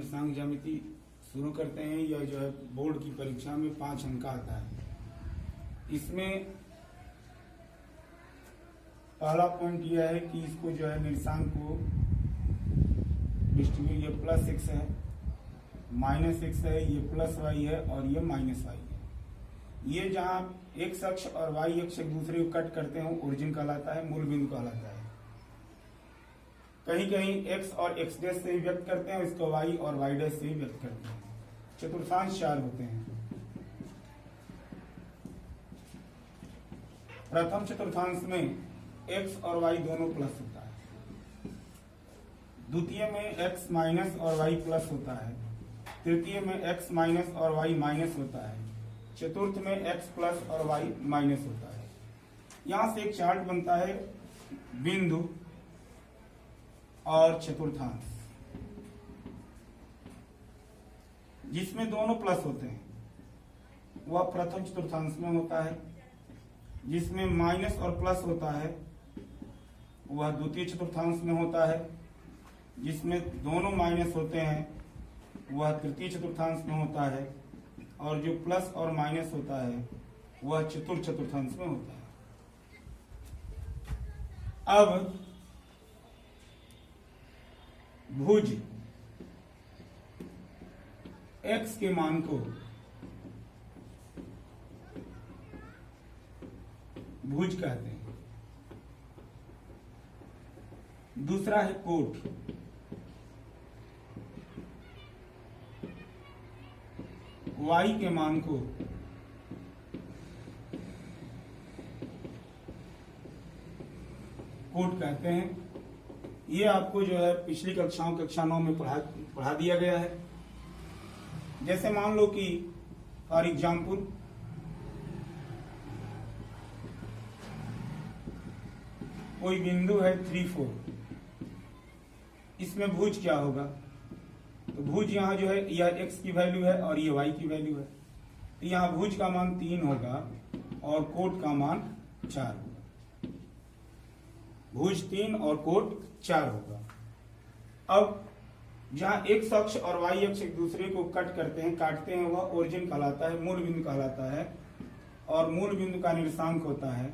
निर्देशांक ज्यामिति शुरू करते हैं। यह जो है बोर्ड की परीक्षा में 5 अंक का आता है। इसमें पहला पॉइंट यह है कि इसको जो है निर्देशांक को डिस्ट्रीब्यूट, ये प्लस एक्स है, माइनस एक्स है, ये प्लस वाई है और ये माइनस वाई है। ये जहां एक्स अक्ष और वाई अक्ष एक दूसरे को कट करते हैं ओरिजिन कहलाता है, मूल बिंदु कहलाता है। कहीं कहीं एक्स और एक्स डैश से भी व्यक्त करते हैं, इसको वाई और वाई डैश से भी व्यक्त करते हैं। चतुर्थांश 4 होते हैं। प्रथम चतुर्थांश में एक्स और वाई दोनों प्लस होता है। द्वितीय में एक्स माइनस और वाई प्लस होता है। तृतीय में एक्स माइनस और वाई माइनस होता है। चतुर्थ में एक्स प्लस और वाई माइनस होता है। यहां से एक चार्ट बनता है बिंदु और चतुर्थांश, जिसमें दोनों प्लस होते हैं, वह प्रथम चतुर्थांश में होता है। जिसमें माइनस और प्लस होता है वह द्वितीय चतुर्थांश में होता है। जिसमें दोनों माइनस होते हैं वह तृतीय चतुर्थांश में होता है। और जो प्लस और माइनस होता है वह चतुर्थ चतुर्थांश में होता है। अब भुज x के मान को भुज कहते हैं। दूसरा है कोट। y के मान को कोट कहते हैं। ये आपको जो है पिछली कक्षाओं कक्षा 9 में पढ़ा दिया गया है। जैसे मान लो कि फॉर एग्जाम्पल कोई बिंदु है 3, 4, इसमें भुज क्या होगा? तो भुज यहाँ जो है यह x की वैल्यू है और ये y की वैल्यू है। तो यहाँ भुज का मान 3 होगा और कोट का मान 4 होगा। भुज 3 और कोट 4 होगा। अब जहां x अक्ष और y अक्ष एक दूसरे को कट करते हैं, काटते हैं, वह ओरिजिन कहलाता है, मूल बिंदु कहलाता है। और मूल बिंदु का निर्देशांक होता है,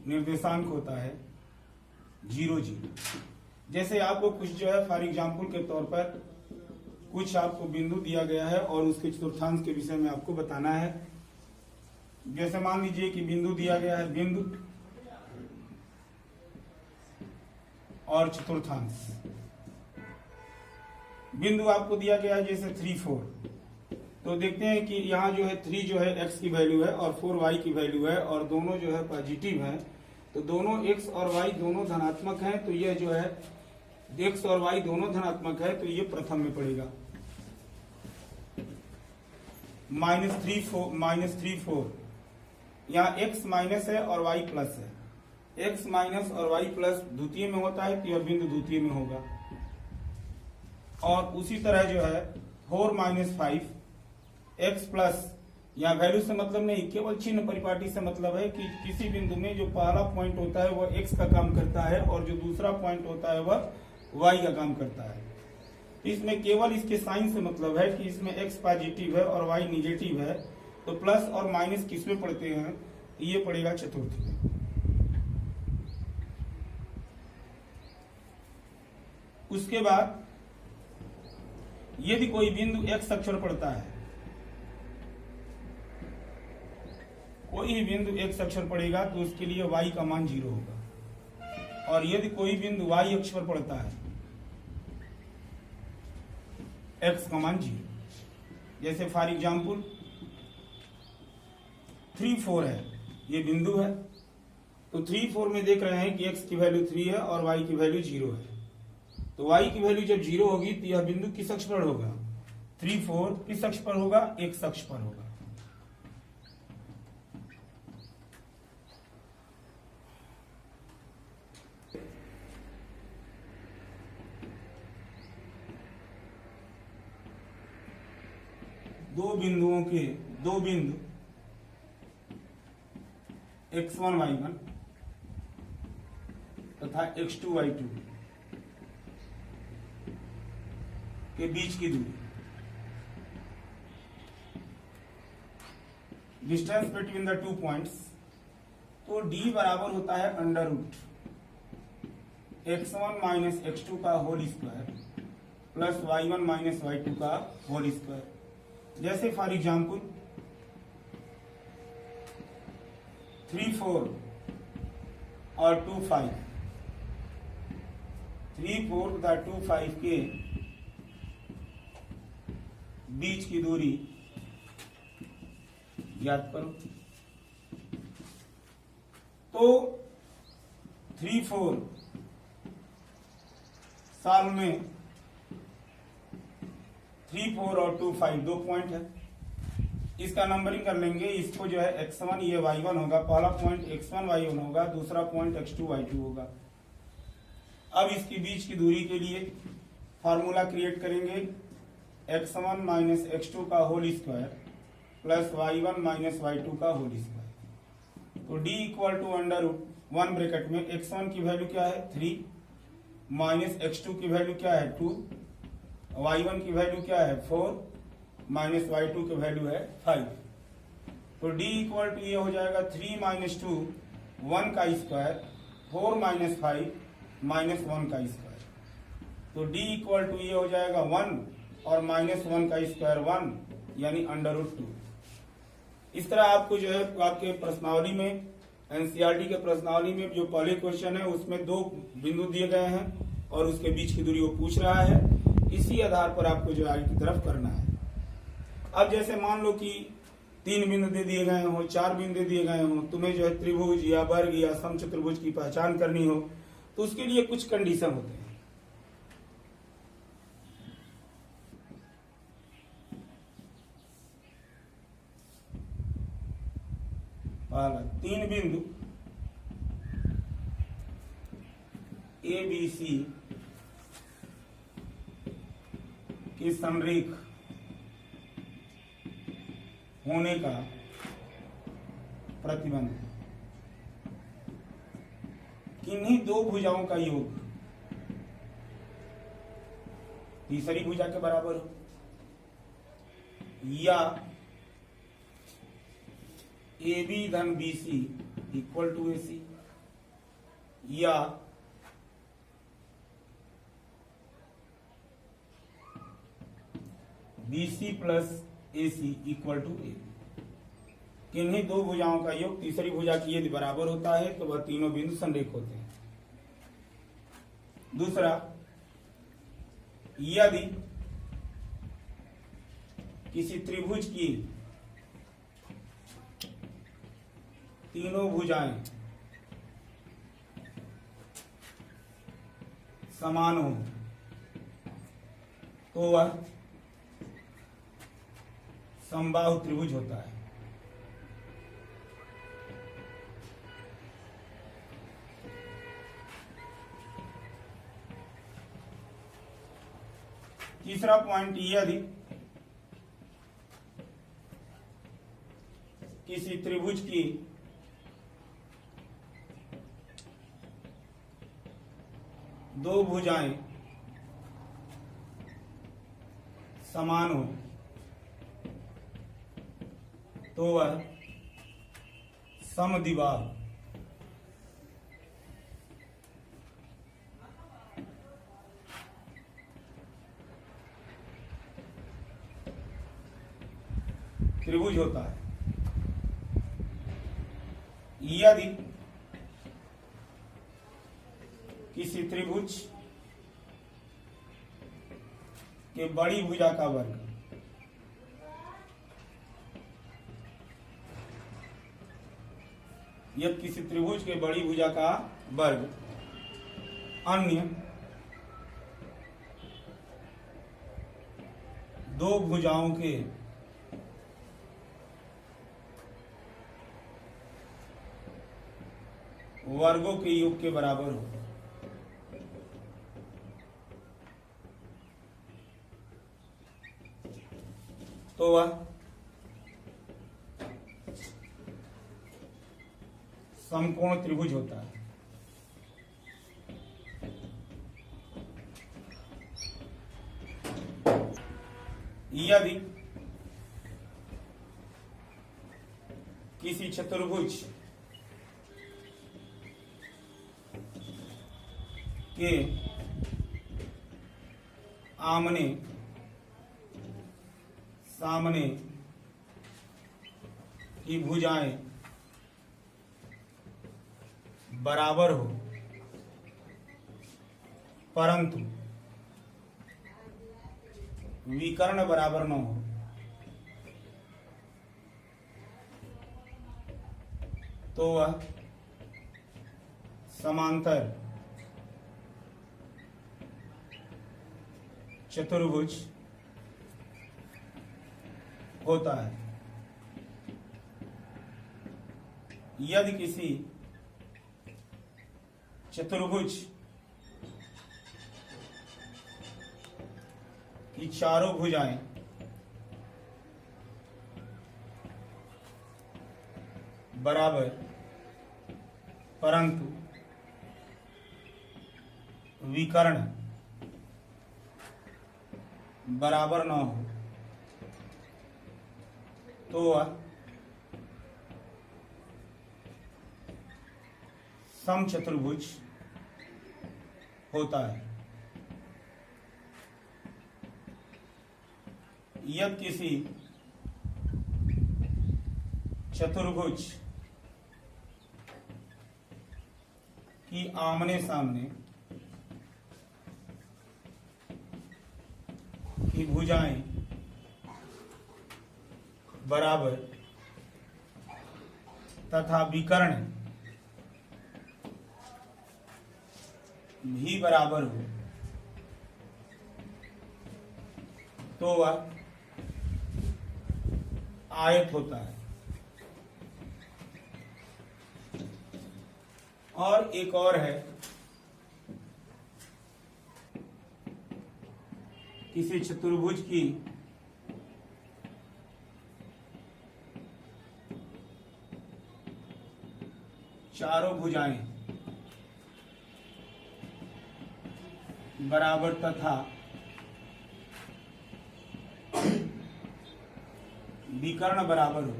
निर्देशांक होता है 0, 0। जैसे आपको कुछ जो है फॉर एग्जाम्पल के तौर पर कुछ आपको बिंदु दिया गया है और उसके चतुर्थांश के विषय में आपको बताना है। जैसे मान लीजिए कि बिंदु दिया गया है, बिंदु और चतुर्थांश। बिंदु आपको दिया गया है जैसे 3, 4, तो देखते हैं कि यहाँ जो है 3 जो है x की वैल्यू है और 4 y की वैल्यू है और दोनों जो है पॉजिटिव है। तो दोनों x और y दोनों धनात्मक हैं, तो यह जो है x और y दोनों धनात्मक है, तो ये प्रथम में पड़ेगा। -3, 4 यहाँ x माइनस है और y प्लस है। x माइनस और y प्लस द्वितीय में होता है, तो यह बिंदु द्वितीय में होगा। और उसी तरह जो है 4 - 5 x प्लस, यहाँ वैल्यू से मतलब नहीं, केवल चिन्ह परिपाटी से मतलब है कि किसी बिंदु में जो पहला पॉइंट होता है वह x का काम करता है और जो दूसरा पॉइंट होता है वह y का काम करता है। इसमें केवल इसके साइन से मतलब है कि इसमें x पॉजिटिव है और y निगेटिव है। तो प्लस और माइनस किसमें पड़ते हैं? ये पड़ेगा चतुर्थ में। उसके बाद यदि कोई बिंदु x अक्ष पर पड़ता है, कोई भी बिंदु x अक्ष पर पड़ेगा तो उसके लिए y का मान 0 होगा। और यदि कोई बिंदु y अक्ष पर पड़ता है, x का मान 0। जैसे फॉर एग्जाम्पल 3, 4 है, ये बिंदु है। तो 3, 4 में देख रहे हैं कि x की वैल्यू 3 है और y की वैल्यू 0 है। तो y की वैल्यू जब 0 होगी तो यह बिंदु किस अक्ष पर होगा? 3, 4 किस अक्ष पर होगा? x अक्ष पर होगा। दो बिंदु x1, y1 तथा x2, y2 के बीच की दूरी, distance between the two points, तो d बराबर होता है under root x1 minus x2 का whole square plus y1 minus y2 का होल स्क्वायर। जैसे फॉर एग्जाम्पल 3, 4 और 2, 5, 3, 4 तथा 2, 5 के बीच की दूरी ज्ञात करो। तो 3, 4 साल में 3, 4 और 2, 5 दो पॉइंट है, इसका नंबरिंग कर लेंगे। इसको जो है x1 ये y1 होगा, पहला पॉइंट x1 y1 होगा, दूसरा पॉइंट x2 y2 होगा। अब इसके बीच की दूरी के लिए फार्मूला क्रिएट करेंगे, x1 माइनस x2 का whole square plus y1 minus y2 का होल स्क्वायर। तो d equal to under root 1 bracket में x1 की वैल्यू क्या है 3 माइनस x2 की वैल्यू क्या है 2, y1 की वैल्यू क्या है 4 माइनस y2 की वैल्यू है 5। तो d इक्वल टू ये हो जाएगा 3 माइनस 2 1 का स्क्वायर 4 माइनस 5 माइनस 1 का स्क्वायर। तो d इक्वल टू ये हो जाएगा 1 और माइनस 1 का स्क्वायर 1 यानी अंडर रूट 2। इस तरह आपको जो है आपके प्रश्नावली में एनसीईआरटी के प्रश्नावली में जो पहले क्वेश्चन है उसमें दो बिंदु दिए गए हैं और उसके बीच की दूरी वो पूछ रहा है। इसी आधार पर आपको जो आगे की तरफ करना है। अब जैसे मान लो कि 3 बिंदु दे दिए गए हो, 4 बिंदु दिए गए हो, तुम्हें जो है त्रिभुज या वर्ग या समचतुर्भुज की पहचान करनी हो तो उसके लिए कुछ कंडीशन होते हैं। पहला 3 बिंदु ए बी सी के समरेख होने का प्रतिबंध, किन्हीं दो भुजाओं का योग तीसरी भुजा के बराबर हो, या ए बी धन B C equal to A C, या B C plus A C equal to A. किन्हीं दो भुजाओं का योग तीसरी भुजा की यदि बराबर होता है तो वह तीनों बिंदु संरेख होते हैं। दूसरा, यदि किसी त्रिभुज की तीनों भुजाएं समान हो तो वह समबाहु त्रिभुज होता है। तीसरा पॉइंट, यदि किसी त्रिभुज की दो भुजाएं समान हो तो वह समद्विबाहु त्रिभुज होता है। यदि किसी त्रिभुज के बड़ी भुजा का वर्ग यदि किसी त्रिभुज के बड़ी भुजा का वर्ग अन्य दो भुजाओं के वर्गों के योग के बराबर हो तो वह समकोण त्रिभुज होता है। यदि किसी चतुर्भुज के आमने सामने की भुजाएं बराबर हो परंतु विकर्ण बराबर न हो, तो वह समांतर चतुर्भुज होता है। यदि किसी चतुर्भुज की चारों भुजाएं बराबर परंतु विकर्ण बराबर न हो, तो वह समचतुर्भुज होता है। यदि किसी चतुर्भुज की आमने सामने की भुजाएं बराबर तथा विकर्ण भी बराबर हो, तो वह आयत होता है। और एक और है, किसी चतुर्भुज की चारों भुजाएं बराबर तथा विकर्ण बराबर हो,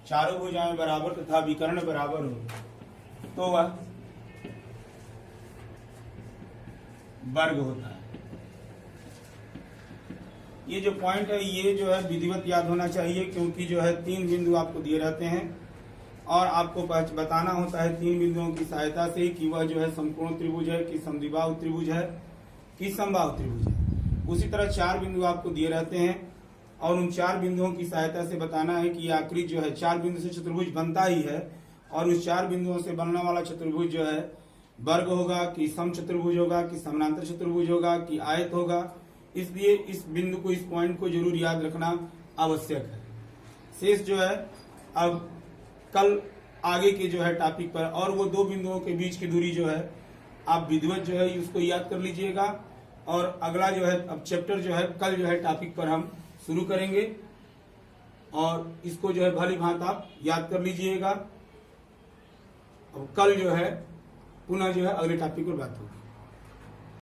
चारों भुजाएं बराबर तथा विकर्ण बराबर हो, तो वह वर्ग होता है। ये जो पॉइंट है ये जो है विधिवत याद होना चाहिए, क्योंकि जो है 3 बिंदु आपको दिए रहते हैं और आपको बताना होता है 3 बिंदुओं की सहायता से कि वह जो है समकोण त्रिभुज है कि समद्विबाहु त्रिभुज है कि समबाहु त्रिभुज है। उसी तरह 4 बिंदु आपको दिए रहते हैं और उन 4 बिंदुओं की सहायता से बताना है कि आकृति जो है 4 बिंदु से चतुर्भुज बनता ही है और उस 4 बिंदुओं से बनने वाला चतुर्भुज जो है वर्ग होगा कि सम चतुर्भुज होगा कि समानांतर चतुर्भुज होगा कि आयत होगा। इसलिए इस बिंदु को, इस पॉइंट को जरूर याद रखना आवश्यक है। शेष जो है अब कल आगे के जो है टॉपिक पर, और वो 2 बिंदुओं के बीच की दूरी जो है आप विधिवत जो है उसको याद कर लीजिएगा। और अगला जो है अब चैप्टर जो है कल जो है टॉपिक पर हम शुरू करेंगे और इसको जो है भली भांति आप याद कर लीजिएगा। अब कल जो है पुनः जो है अगले टॉपिक पर बात होगी।